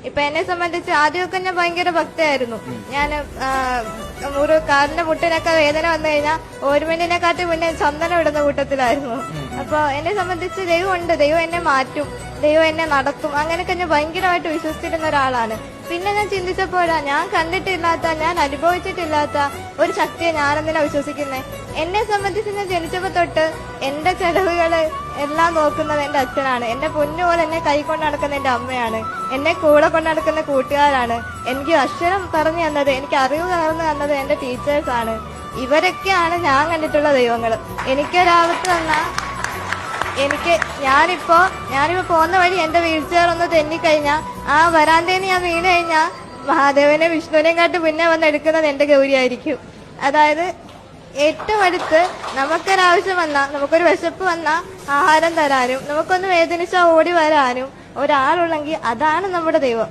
ഇപ്പൊ എന്നെ സംബന്ധിച്ച് ആദ്യമൊക്കെ ഞാൻ ഭയങ്കര ഭക്തയായിരുന്നു. ഞാൻ ഒരു കാലിന്റെ മുട്ടിനൊക്കെ വേദന വന്നു കഴിഞ്ഞാൽ ഓർമെന്റിനെക്കാട്ടി മുന്നേ ചന്ദനം ഇടുന്ന കൂട്ടത്തിലായിരുന്നു. അപ്പൊ എന്നെ സംബന്ധിച്ച് ദൈവം ഉണ്ട്, ദൈവം എന്നെ മാറ്റും, ദൈവം എന്നെ നടത്തും, അങ്ങനെയൊക്കെ ഞാൻ ഭയങ്കരമായിട്ട് വിശ്വസിച്ചിരുന്ന ഒരാളാണ്. പിന്നെ ഞാൻ ചിന്തിച്ചപ്പോഴാ ഞാൻ കണ്ടിട്ടില്ലാത്ത, ഞാൻ അനുഭവിച്ചിട്ടില്ലാത്ത ഒരു ശക്തിയെ ഞാനെന്തിനാ വിശ്വസിക്കുന്നേ. എന്നെ സംബന്ധിച്ച് ഞാൻ ജനിച്ചപ്പോ തൊട്ട് എന്റെ ചെലവുകള് എല്ലാം നോക്കുന്നത് എന്റെ അച്ഛനാണ്. എന്റെ പൊന്നുപോലെ എന്നെ കൈകൊണ്ട് നടക്കുന്ന എന്റെ അമ്മയാണ്. എന്നെ കൂടെ കൊണ്ട് നടക്കുന്ന കൂട്ടുകാരാണ്. എനിക്ക് അക്ഷരം പറഞ്ഞു തന്നത്, എനിക്ക് അറിവ് പകർന്നു തന്നത് എന്റെ ടീച്ചേഴ്സാണ്. ഇവരൊക്കെയാണ് ഞാൻ കണ്ടിട്ടുള്ള ദൈവങ്ങൾ. എനിക്കൊരാപത്ത് വന്നാ ഞാനിപ്പോ പോകുന്ന വഴി എന്റെ വീൽ ചെയർ ഒന്ന് തെന്നിക്കഴിഞ്ഞാ ആ വരാന്തേന്ന് ഞാൻ വീണ് കഴിഞ്ഞാ മഹാദേവനെ വിഷ്ണുവിനെയും കാട്ട് പിന്നെ വന്ന് എടുക്കുന്നത് എന്റെ ഗൗരിയായിരിക്കും. അതായത് ഏറ്റവും അടുത്ത് നമുക്കൊരാവശ്യം വന്നാ, നമുക്കൊരു വിശപ്പ് വന്നാ ആഹാരം തരാനും, നമുക്കൊന്ന് വേദനിച്ചാൽ ഓടി വരാനും ഒരാളുള്ളെങ്കിൽ അതാണ് നമ്മുടെ ദൈവം.